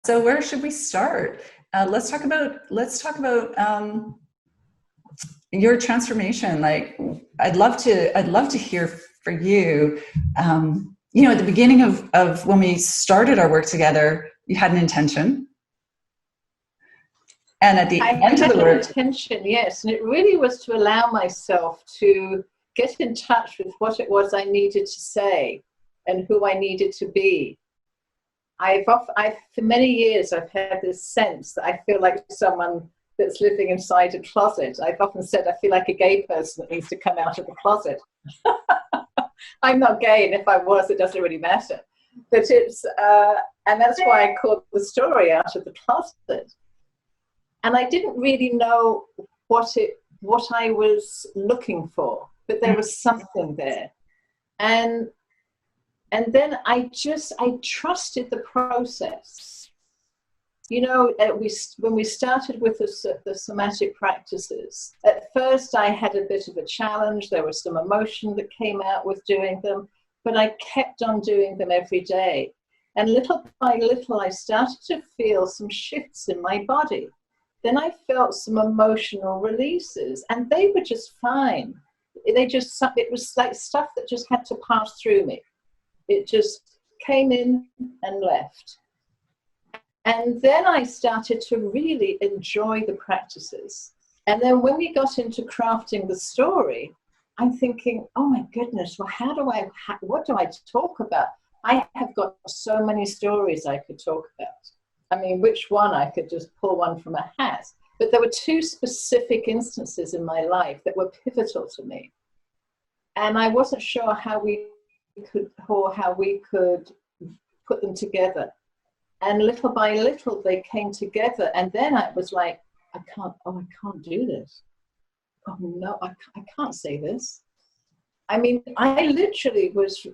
So where should we start? Let's talk about your transformation. Like, I'd love to hear for you. At the beginning of when we started our work together, you had an intention, and at the I end of had the an work, intention, yes, and it really was to allow myself to get in touch with what it was I needed to say and who I needed to be. For many years, I've had this sense that I feel like someone that's living inside a closet. I've often said I feel like a gay person that needs to come out of the closet. I'm not gay, and if I was, it doesn't really matter. But and that's why I called the story Out of the Closet. And I didn't really know what I was looking for, but there was something there. And then I trusted the process. When we started with the somatic practices, at first I had a bit of a challenge. There was some emotion that came out with doing them, but I kept on doing them every day. And little by little, I started to feel some shifts in my body. Then I felt some emotional releases, and they were just fine. It was like stuff that just had to pass through me. It just came in and left. And then I started to really enjoy the practices. And then when we got into crafting the story, I'm thinking, oh my goodness, well, what do I talk about? I have got so many stories I could talk about. I mean, which one? I could just pull one from a hat. But there were two specific instances in my life that were pivotal to me. And I wasn't sure how we could put them together. And little by little, they came together. And then I was like, I can't do this. Oh no, I can't say this. I mean, I literally was,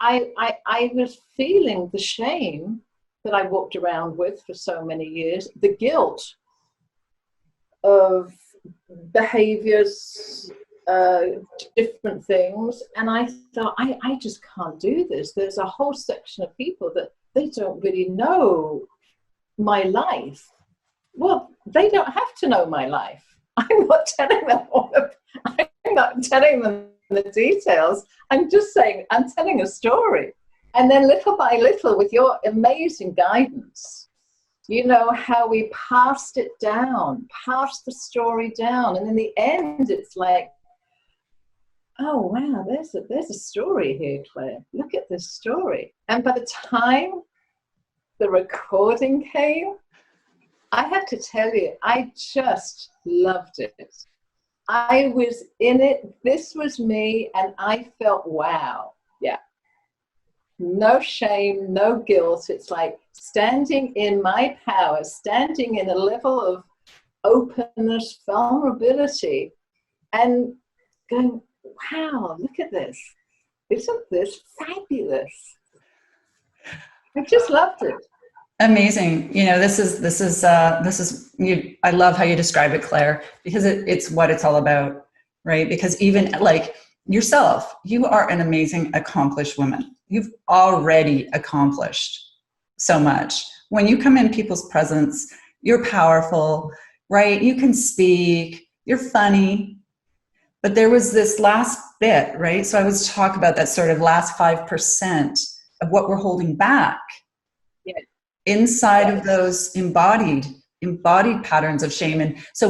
I was feeling the shame that I walked around with for so many years, the guilt of behaviors, different things. And I thought, I just can't do this. There's a whole section of people that they don't really know my life. Well, they don't have to know my life. I'm not telling them I'm not telling them the details. I'm just saying, I'm telling a story. And then little by little, with your amazing guidance, how we passed it down, passed the story down. And in the end, it's like, oh, wow, there's a story here, Claire. Look at this story. And by the time the recording came, I have to tell you, I just loved it. I was in it. This was me. And I felt, wow. Yeah. No shame, no guilt. It's like standing in my power, standing in a level of openness, vulnerability, and going, wow, look at this. Isn't this fabulous? I just loved it. amazing. This is you. I love how you describe it, Claire, because it's what it's all about, right? Because even like yourself, you are an amazing, accomplished woman. You've already accomplished so much. When you come in people's presence, you're powerful, right? You can speak, you're funny. But there was this last bit, right? So I was talk about that sort of last 5% of what we're holding back. Yeah. Inside of those embodied patterns of shame. And so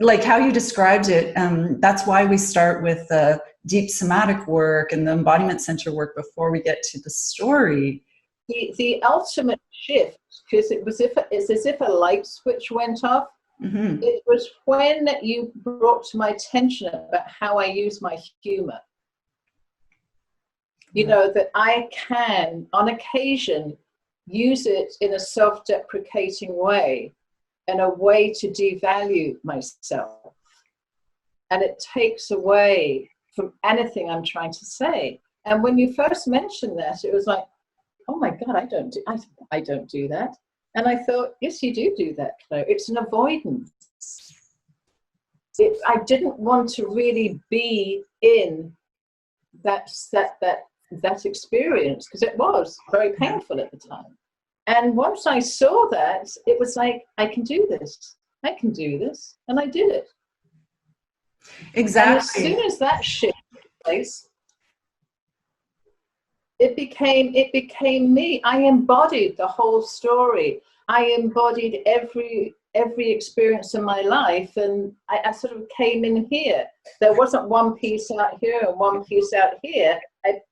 like how you described it, that's why we start with the deep somatic work and the embodiment center work before we get to the story. The ultimate shift, because it's as if a light switch went off. Mm-hmm. It was when you brought to my attention about how I use my humor. That I can, on occasion, use it in a self-deprecating way and a way to devalue myself. And it takes away from anything I'm trying to say. And when you first mentioned that, it was like, oh my God, I don't do that. And I thought, yes, you do that, Claire. It's an avoidance. I didn't want to really be in that experience because it was very painful at the time. And once I saw that, it was like, I can do this. I can do this. And I did it. Exactly. And as soon as that shift took place, it became me. I embodied the whole story. I embodied every experience in my life, and I sort of came in here. There wasn't one piece out here and one piece out here.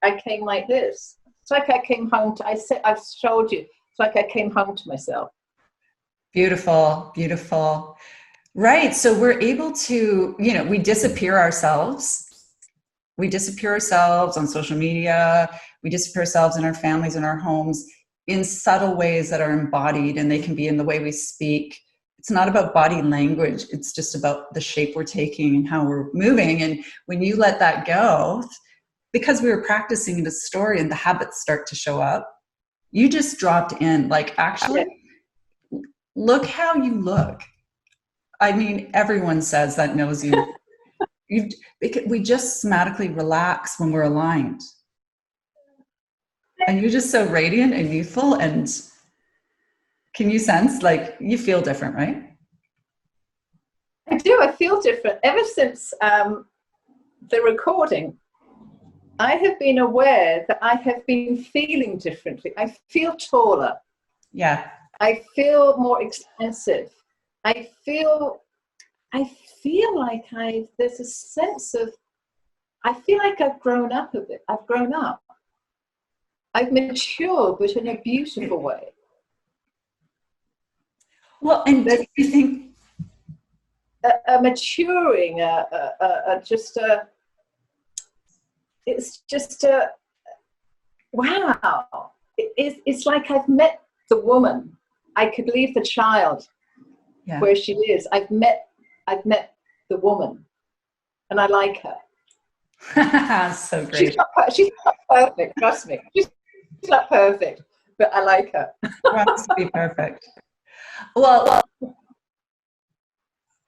I came like this. It's like I came home to, I've showed you, it's like I came home to myself. Beautiful, beautiful. Right. So we're able to, we disappear ourselves. We disappear ourselves on social media. We disappear ourselves in our families, in our homes, in subtle ways that are embodied, and they can be in the way we speak. It's not about body language. It's just about the shape we're taking and how we're moving. And when you let that go, because we were practicing the story and the habits start to show up, you just dropped in, like, actually, look how you look. I mean, everyone says that knows you. We just somatically relax when we're aligned. And you're just so radiant and youthful. And can you sense, like, you feel different, right? I do. I feel different. Ever since the recording, I have been aware that I have been feeling differently. I feel taller. Yeah. I feel more expansive. I feel like there's a sense of, I feel like I've grown up a bit. I've grown up. I've matured, but in a beautiful way. Well, and do you think a maturing, it's just a, wow. It's like I've met the woman. I could leave the child where she is. I've met the woman, and I like her. So great. She's not perfect, trust me. She's not perfect, but I like her. Wants to be perfect. Well,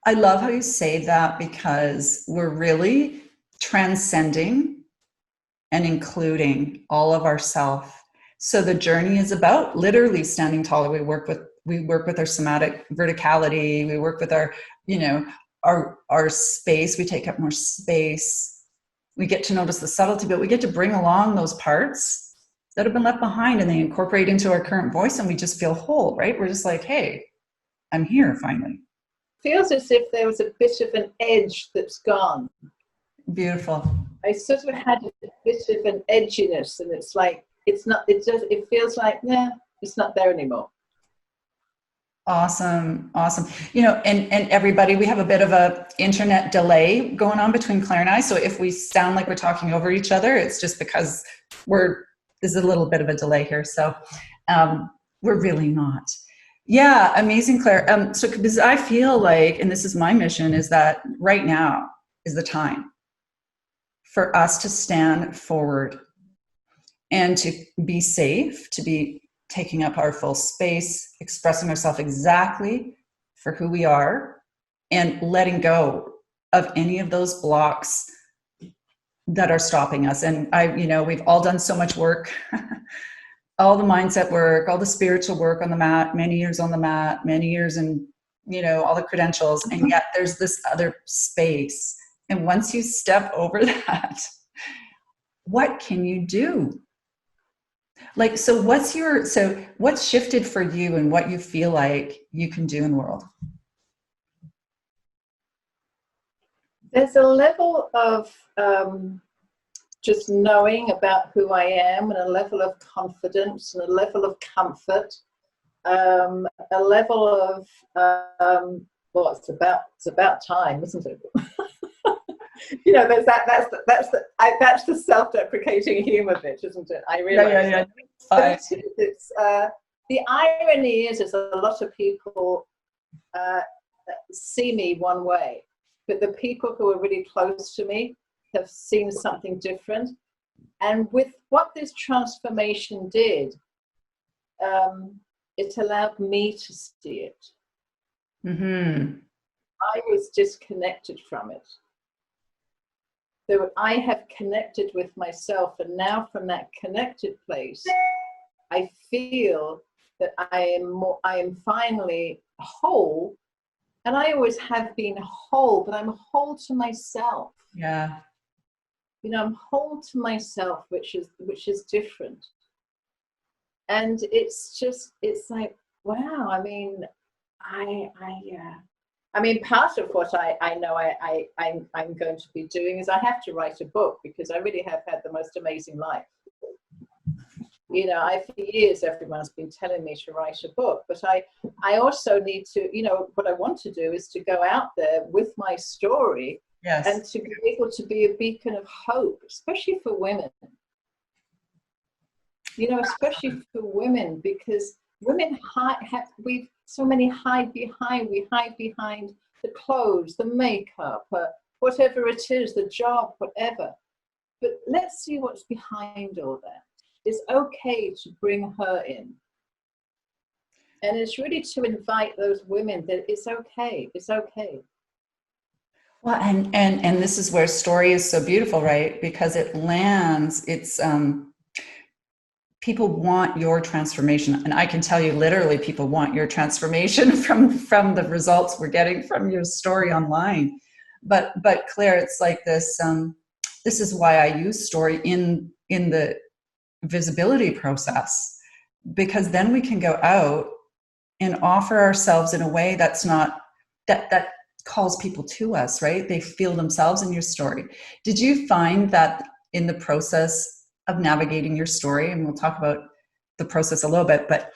I love how you say that, because we're really transcending and including all of ourself. So the journey is about literally standing taller. We work with our somatic verticality. We work with our, our space. We take up more space. We get to notice the subtlety, but we get to bring along those parts that have been left behind, and they incorporate into our current voice, and we just feel whole, right? We're just like, hey, I'm here finally. Feels as if there was a bit of an edge that's gone. Beautiful. I sort of had a bit of an edginess, and it's like, it feels like, nah, it's not there anymore. Awesome. And everybody, we have a bit of a internet delay going on between Claire and I. So if we sound like we're talking over each other, it's just because there's a little bit of a delay here. So we're really not. Yeah, amazing, Claire. So because I feel like, and this is my mission, is that right now is the time for us to stand forward and to be safe, to be taking up our full space, expressing ourselves exactly for who we are, and letting go of any of those blocks that are stopping us. And we've all done so much work, all the mindset work, all the spiritual work on the mat, many years on the mat, many years in, all the credentials. And yet there's this other space. And once you step over that, what can you do? Like, so what's shifted for you, and what you feel like you can do in the world? There's a level of just knowing about who I am, and a level of confidence, and a level of comfort, a level of well, it's about time, isn't it? There's that's the self-deprecating humor bit, isn't it? I realize. Yeah. But it's the irony is a lot of people see me one way, but the people who are really close to me have seen something different. And with what this transformation did, it allowed me to see it. Mm-hmm. I was disconnected from it. So I have connected with myself, and now from that connected place, I feel that I am finally whole. And I always have been whole, but I'm whole to myself. Yeah. You know, I'm whole to myself, which is different. And it's like, wow. I mean, part of what I know I'm going to be doing is I have to write a book, because I really have had the most amazing life. You know, for years everyone's been telling me to write a book, but I also need to, you know, what I want to do is to go out there with my story. Yes. And to be able to be a beacon of hope, especially for women. You know, especially for women, because women we hide behind the clothes, the makeup, whatever it is, the job, whatever. But let's see what's behind all that. It's okay to bring her in. And it's really to invite those women that it's okay. It's okay. Well, and this is where story is so beautiful, right? Because it lands, people want your transformation. And I can tell you, literally, people want your transformation from the results we're getting from your story online. But Claire, it's like this, this is why I use story in the visibility process, because then we can go out and offer ourselves in a way that's not, that calls people to us, right? They feel themselves in your story. Did you find that in the process of navigating your story, and we'll talk about the process a little bit, but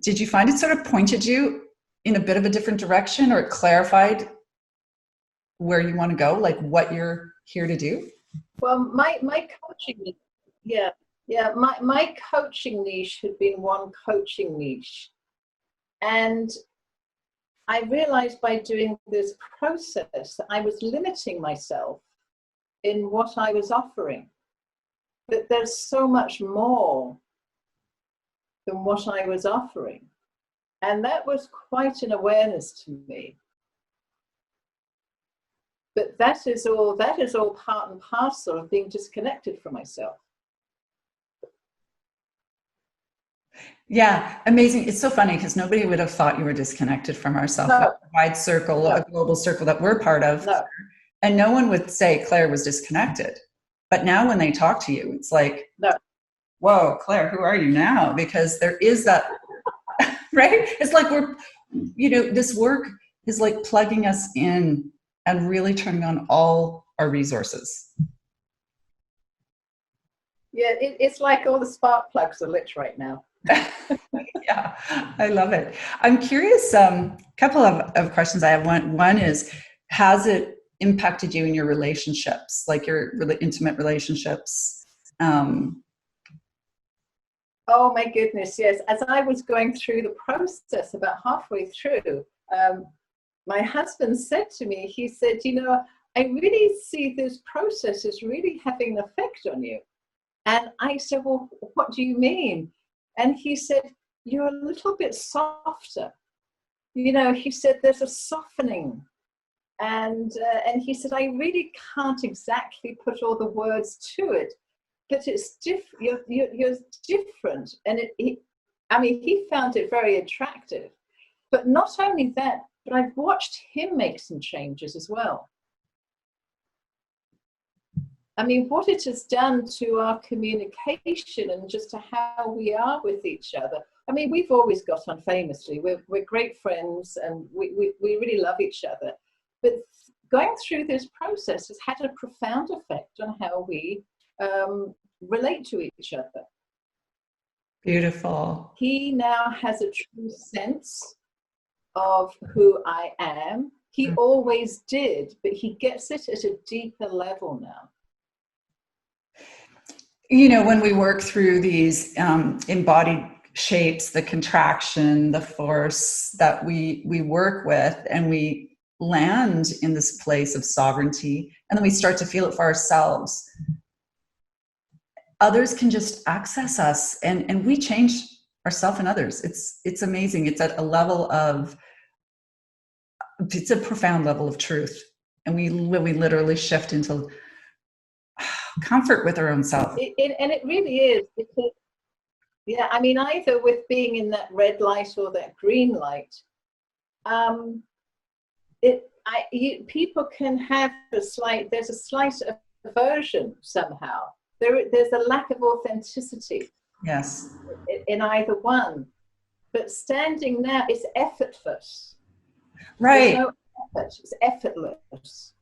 did you find it sort of pointed you in a bit of a different direction, or it clarified where you want to go, like what you're here to do? Well, my coaching, my coaching niche had been one coaching niche. And I realized by doing this process that I was limiting myself in what I was offering. That there's so much more than what I was offering. And that was quite an awareness to me. But that is all part and parcel of being disconnected from myself. Yeah, amazing. It's so funny because nobody would have thought you were disconnected from ourselves. No. That wide circle, No. a global circle that we're part of. No. And no one would say Claire was disconnected. But now when they talk to you, it's like, no. Whoa, Claire, who are you now? Because there is that, right? It's like we're, you know, this work is like plugging us in and really turning on all our resources. Yeah, it's like all the spark plugs are lit right now. Yeah, I love it. I'm curious, couple of questions I have. One is, has it impacted you in your relationships, like your really intimate relationships? Oh my goodness, yes. As I was going through the process, about halfway through, my husband said to me, he said, you know, I really see this process is really having an effect on you. And I said, well, what do you mean? And he said, you're a little bit softer. You know, he said, there's a softening. And he said, I really can't exactly put all the words to it, but it's different. You're different. And he found it very attractive. But not only that, but I've watched him make some changes as well. I mean, what it has done to our communication and just to how we are with each other. I mean, we've always got on famously. We're great friends and we really love each other. But going through this process has had a profound effect on how we relate to each other. Beautiful. He now has a true sense of who I am. He always did, but he gets it at a deeper level now. You know, when we work through these embodied shapes, the contraction, the force that we work with, and we land in this place of sovereignty, and then we start to feel it for ourselves, others can just access us, and we change ourselves and others. It's amazing. It's at a level of, it's a profound level of truth, and we literally shift into comfort with our own self. And it really is, because Yeah, I mean, either with being in that red light or that green light, people can have there's a slight aversion somehow. There's a lack of authenticity. Yes. In either one. But standing now is effortless. Right. There's no effort, it's effortless.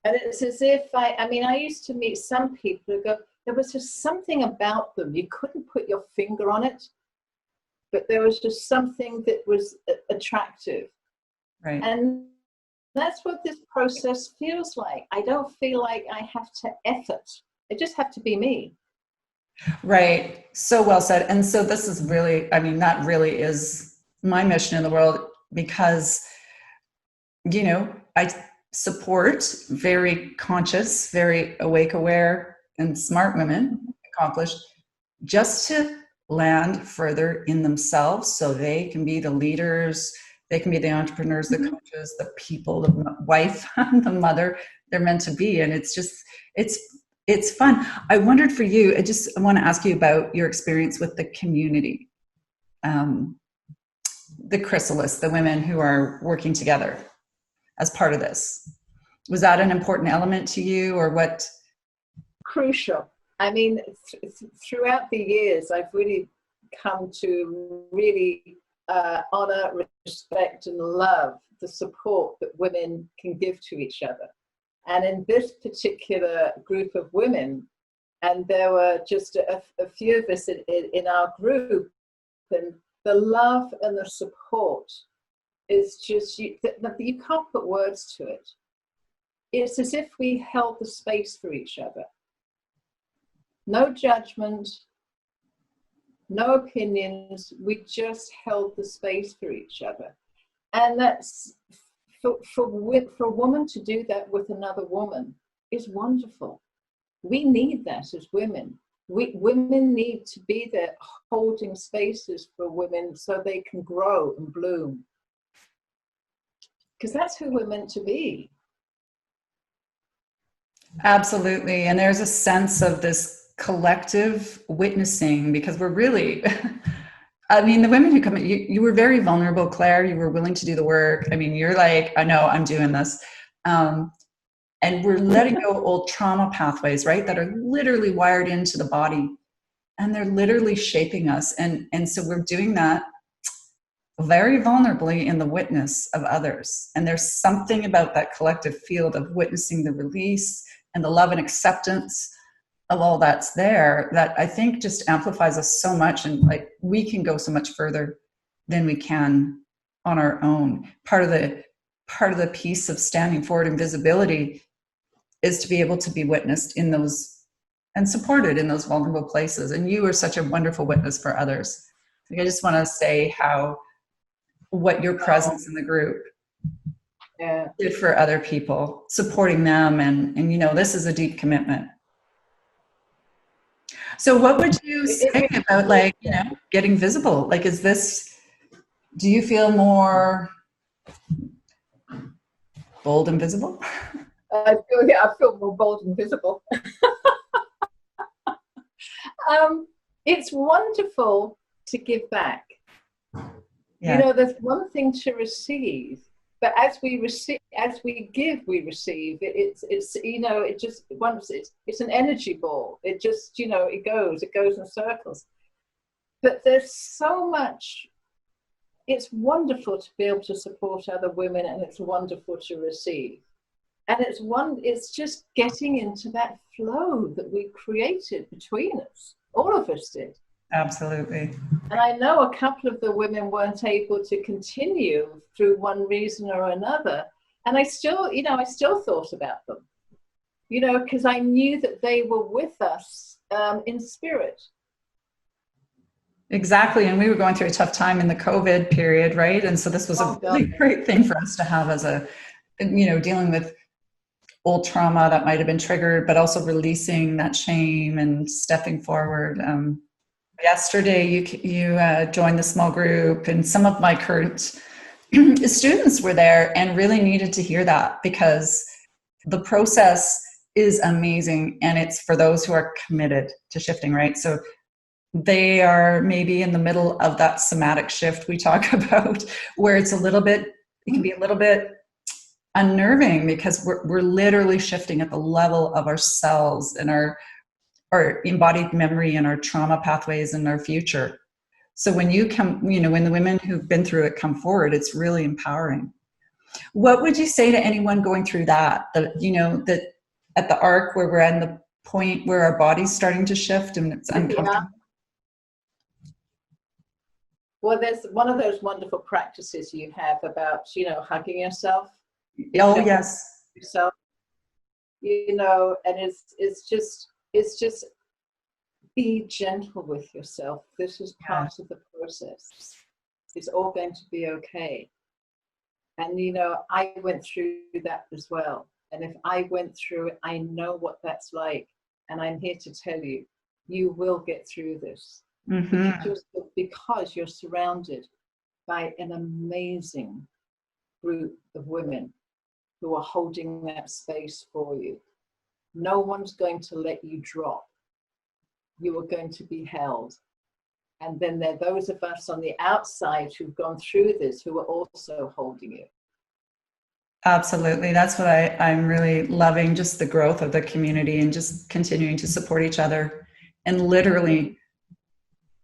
And it's as if I used to meet some people who go, there was just something about them. You couldn't put your finger on it, but there was just something that was attractive. Right. And that's what this process feels like. I don't feel like I have to effort. I just have to be me. Right. So well said. And so this is really, I mean, that really is my mission in the world, because, you know, I support very conscious, very awake, aware, and smart women, accomplished, just to land further in themselves so they can be the leaders, they can be the entrepreneurs, the coaches, the people, the wife, the mother they're meant to be. And it's just, it's fun. I wondered for you, I want to ask you about your experience with the community, the chrysalis, the women who are working together as part of this. Was that an important element to you, or what? Crucial. I mean, throughout the years, I've really come to really honor, respect, and love the support that women can give to each other. And in this particular group of women, and there were just a few of us in our group, and the love and the support is just, you can't put words to it. It's as if we held the space for each other. No judgment, no opinions, we just held the space for each other. And that's, for a woman to do that with another woman is wonderful. We need that as women. Women need to be there holding spaces for women so they can grow and bloom. Because that's who we're meant to be. Absolutely. And there's a sense of this collective witnessing, because we're really, I mean, the women who come in, you were very vulnerable, Claire. You were willing to do the work. I mean, you're like, I know I'm doing this. And we're letting go old trauma pathways, right? That are literally wired into the body, and they're literally shaping us. And so we're doing that very vulnerably in the witness of others. And there's something about that collective field of witnessing the release and the love and acceptance of all that's there, that I think just amplifies us so much. And like, we can go so much further than we can on our own. Part of the piece of standing forward in visibility is to be able to be witnessed in those and supported in those vulnerable places. And you are such a wonderful witness for others. Like, I just want to say what your presence in the group did for other people, supporting them. And you know, this is a deep commitment. So what would you say about, like, you know, getting visible? Like, do you feel more bold and visible? I feel more bold and visible. It's wonderful to give back. Yeah. You know, there's one thing to receive, but as we give, we receive. It's you know, it just once it's an energy ball. It just, you know, it goes in circles. But there's so much. It's wonderful to be able to support other women, and it's wonderful to receive. And it's just getting into that flow that we created between us. All of us did. Absolutely. And I know a couple of the women weren't able to continue through one reason or another. And I still thought about them, you know, because I knew that they were with us in spirit. Exactly. And we were going through a tough time in the COVID period, right? And so this was a really great thing for us to have as dealing with old trauma that might have been triggered, but also releasing that shame and stepping forward. Yesterday, you joined the small group, and some of my current students were there and really needed to hear that, because the process is amazing, and it's for those who are committed to shifting, right? So they are maybe in the middle of that somatic shift we talk about, where it's it can be a little bit unnerving, because we're literally shifting at the level of our cells and our embodied memory and our trauma pathways and our future. So when you come, when the women who've been through it come forward, it's really empowering. What would you say to anyone going through that at the arc where we're at the point where our body's starting to shift and it's uncomfortable? Yeah. Well, there's one of those wonderful practices you have about, hugging yourself. Oh, yes. Yourself, and it's just be gentle with yourself. This is part of the process. It's all going to be okay. And, I went through that as well. And if I went through it, I know what that's like. And I'm here to tell you, you will get through this. Mm-hmm. Because you're surrounded by an amazing group of women who are holding that space for you. No one's going to let you drop. You are going to be held. And then there are those of us on the outside who've gone through this who are also holding you. Absolutely. That's what I'm really loving, just the growth of the community and just continuing to support each other and literally,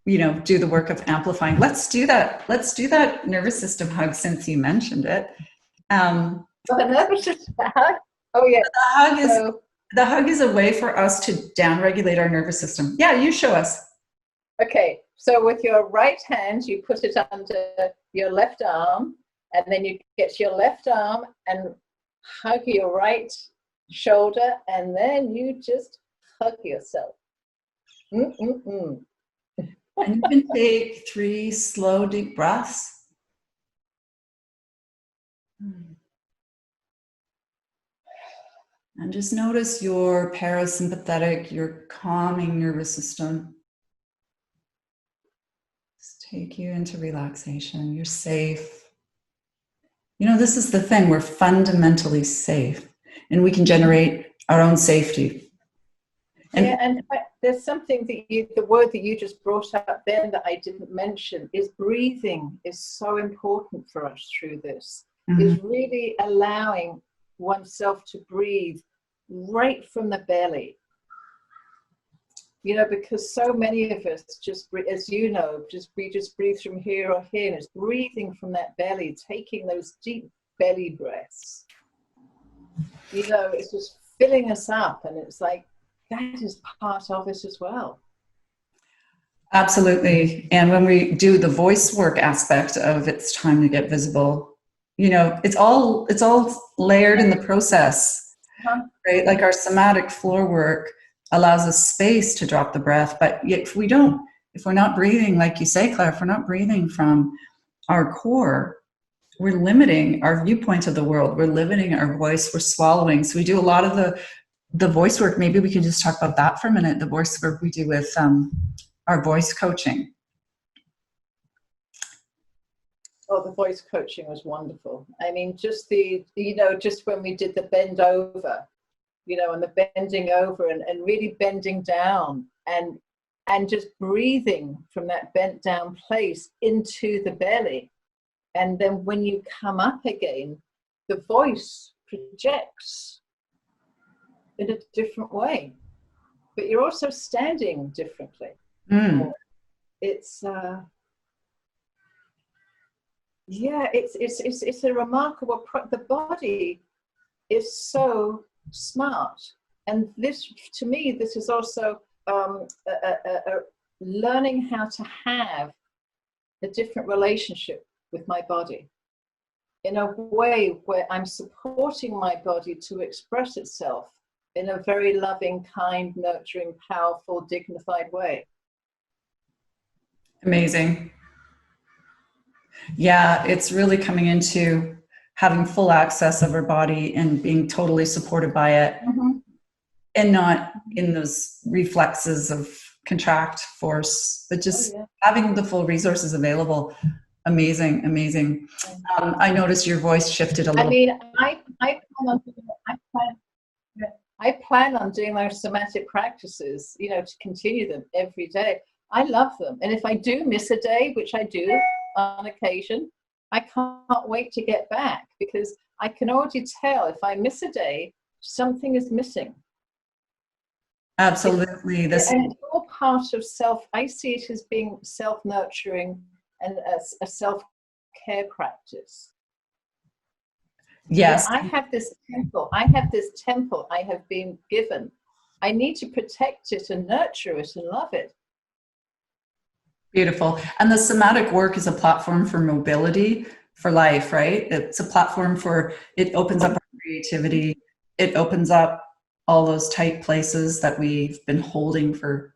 do the work of amplifying. Let's do that. Let's do that nervous system hug since you mentioned it. The nervous system hug? Oh, yeah. The hug is a way for us to downregulate our nervous system. Yeah, you show us. Okay. So with your right hand, you put it under your left arm, and then you get your left arm and hug your right shoulder, and then you just hug yourself. And you can take 3 slow, deep breaths. And just notice your parasympathetic, your calming nervous system. Just take you into relaxation. You're safe. This is the thing. We're fundamentally safe, and we can generate our own safety. And there's something that the word that you just brought up then that I didn't mention is breathing is so important for us through this. Mm-hmm. Is really allowing oneself to breathe right from the belly. Because so many of us just, as we just breathe from here or here, and it's breathing from that belly, taking those deep belly breaths. It's just filling us up, and it's like, that is part of it as well. Absolutely. And when we do the voice work aspect of it's time to get visible, it's all layered in the process, right? Like our somatic floor work allows us space to drop the breath. But if we're not breathing, like you say, Claire, if we're not breathing from our core, we're limiting our viewpoint of the world. We're limiting our voice. We're swallowing. So we do a lot of the voice work. Maybe we can just talk about that for a minute. The voice work we do with our voice coaching. Oh, the voice coaching was wonderful. I mean, just just when we did the bend over, and the bending over and really bending down and just breathing from that bent down place into the belly. And then when you come up again, the voice projects in a different way, but you're also standing differently. It's it's a remarkable the body is so smart, and this to me this is also learning how to have a different relationship with my body in a way where I'm supporting my body to express itself in a very loving, kind, nurturing, powerful, dignified way. Amazing. Yeah, it's really coming into having full access of our body and being totally supported by it, and not in those reflexes of contract, force, but just having the full resources available. Amazing. I noticed your voice shifted a little. I mean, I plan on doing those somatic practices, to continue them every day. I love them. And if I do miss a day, which I do on occasion, I can't wait to get back, because I can already tell if I miss a day, something is missing. Absolutely. And it's all part of I see it as being self-nurturing and a self-care practice. Yes. I have this temple I have been given. I need to protect it and nurture it and love it. Beautiful. And the somatic work is a platform for mobility for life, right? It's a platform it opens up our creativity. It opens up all those tight places that we've been holding for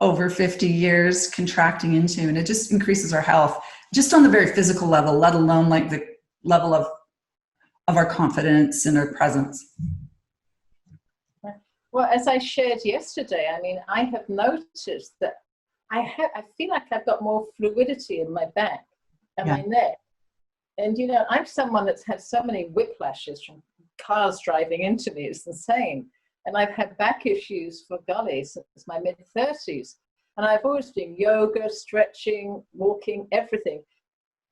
over 50 years, contracting into, and it just increases our health, just on the very physical level, let alone like the level of our confidence and our presence. Well, as I shared yesterday, I mean, I have noticed that I feel like I've got more fluidity in my back and my neck. And, I'm someone that's had so many whiplashes from cars driving into me. It's insane. And I've had back issues for golly since my mid-30s. And I've always been yoga, stretching, walking, everything.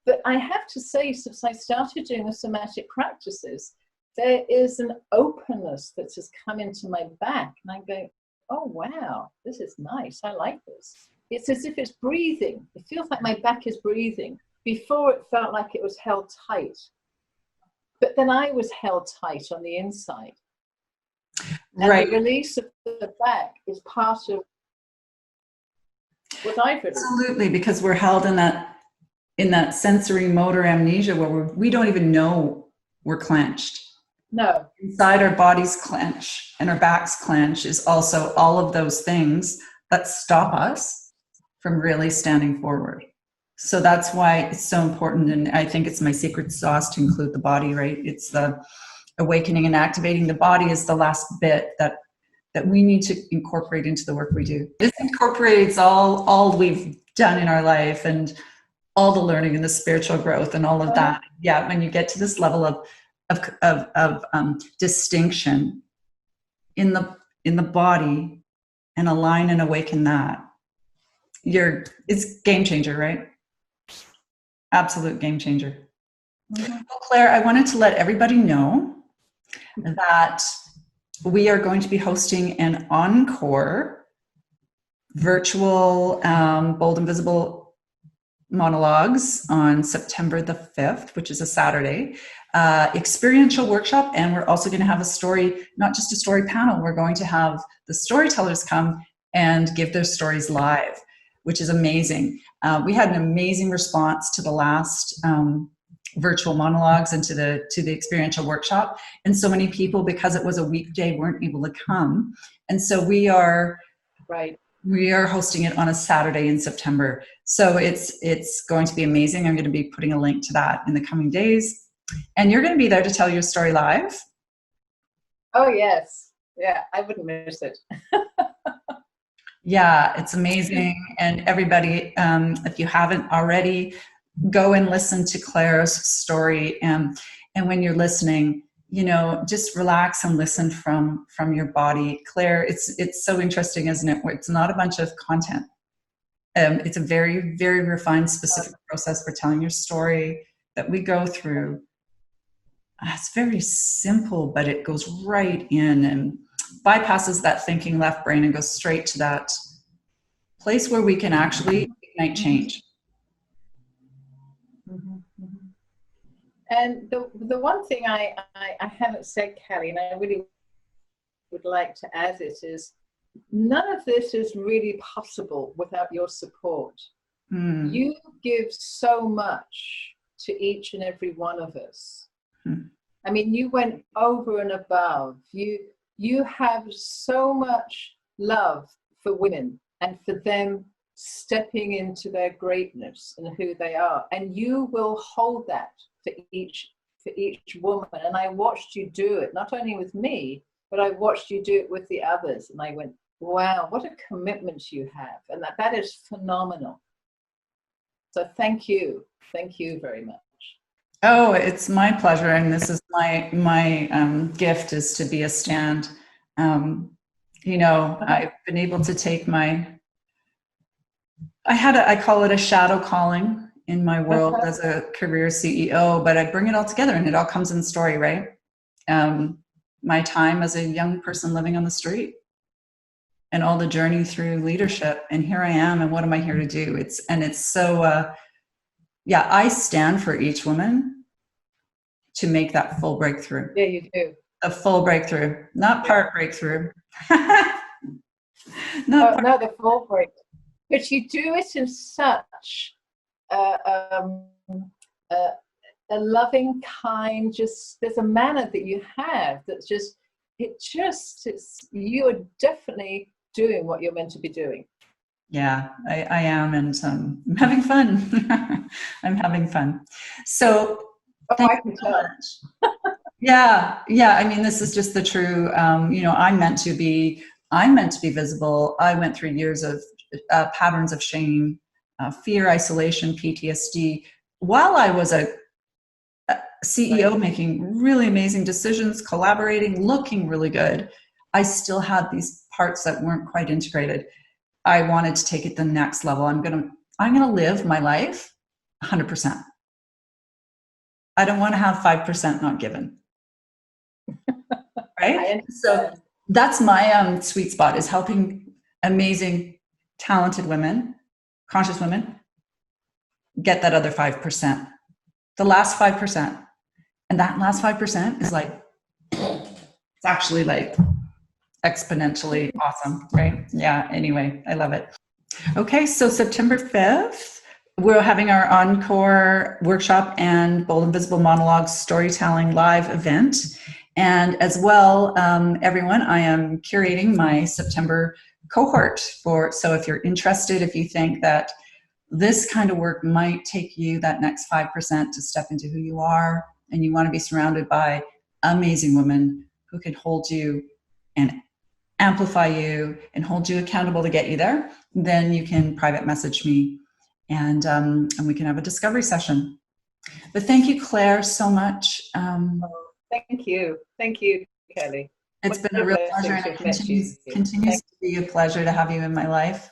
But I have to say, since I started doing the somatic practices, there is an openness that has come into my back. And I'm going, oh, wow, this is nice. I like this. It's as if it's breathing. It feels like my back is breathing. Before, it felt like it was held tight. But then I was held tight on the inside. And the release of the back is part of what I've written. Absolutely, because we're held in that sensory motor amnesia where we don't even know we're clenched. No. Inside our bodies clench and our backs clench is also all of those things that stop us from really standing forward. So that's why it's so important. And I think it's my secret sauce to include the body, right? It's the awakening and activating the body is the last bit that we need to incorporate into the work we do. This incorporates all we've done in our life and all the learning and the spiritual growth and all of that. Yeah, when you get to this level of distinction in the body and align and awaken that, it's game changer, right? Absolute game changer. Mm-hmm. Well, Claire, I wanted to let everybody know that we are going to be hosting an encore virtual Bold and Visible monologues on September the 5th, which is a Saturday, experiential workshop. And we're also going to have not just a story panel, we're going to have the storytellers come and give their stories live, which is amazing. We had an amazing response to the last virtual monologues and to the experiential workshop. And so many people, because it was a weekday, weren't able to come. And so we are hosting it on a Saturday in September. So it's going to be amazing. I'm going to be putting a link to that in the coming days. And you're going to be there to tell your story live. Oh, yes. Yeah, I wouldn't miss it. Yeah, it's amazing. And everybody, if you haven't already, go and listen to Claire's story. And when you're listening, just relax and listen from your body. Claire, it's so interesting, isn't it? It's not a bunch of content. It's a very, very refined, specific process for telling your story that we go through. It's very simple, but it goes right in and bypasses that thinking left brain and goes straight to that place where we can actually ignite change. Mm-hmm. And the one thing I haven't said, Callie, and I really would like to add it, is none of this is really possible without your support. Mm. You give so much to each and every one of us. Mm. I mean, you went over and above. You have so much love for women and for them stepping into their greatness and who they are. And you will hold that for each woman. And I watched you do it, not only with me, but I watched you do it with the others. And I went, wow, what a commitment you have. And that is phenomenal. So thank you. Thank you very much. Oh, it's my pleasure. And this is my gift, is to be a stand. I've been able to take my I call it a shadow calling in my world as a career CEO, but I bring it all together and it all comes in the story, right? My time as a young person living on the street and all the journey through leadership. And here I am. And what am I here to do? It's so, yeah, I stand for each woman to make that full breakthrough. Yeah, you do. A full breakthrough, not part breakthrough. No, the full break. But you do it in such a loving, kind, just there's a manner that you have that's just, it's you are definitely doing what you're meant to be doing. Yeah, I am, and I'm having fun. I'm having fun. So thank I can tell. Yeah. I mean, this is just the true. I'm meant to be visible. I went through years of patterns of shame, fear, isolation, PTSD, while I was a CEO making really amazing decisions, collaborating, looking really good. I still had these parts that weren't quite integrated. I wanted to take it the next level. I'm gonna live my life 100%. I don't want to have 5% not given. Right? So that's my sweet spot, is helping amazing, talented women, conscious women, get that other 5%, the last 5%. And that last 5% is like, it's actually like exponentially awesome, right? Yeah, anyway, I love it. Okay, so September 5th, we're having our encore workshop and Bold and Visible Monologues storytelling live event. And as well, everyone, I am curating my September cohort so if you're interested, if you think that this kind of work might take you that next 5% to step into who you are, and you want to be surrounded by amazing women who can hold you and amplify you and hold you accountable to get you there, then you can private message me and we can have a discovery session. But thank you, Claire, so much. Thank you, Callie. It's been a real pleasure, and it continues to be a pleasure to have you in my life.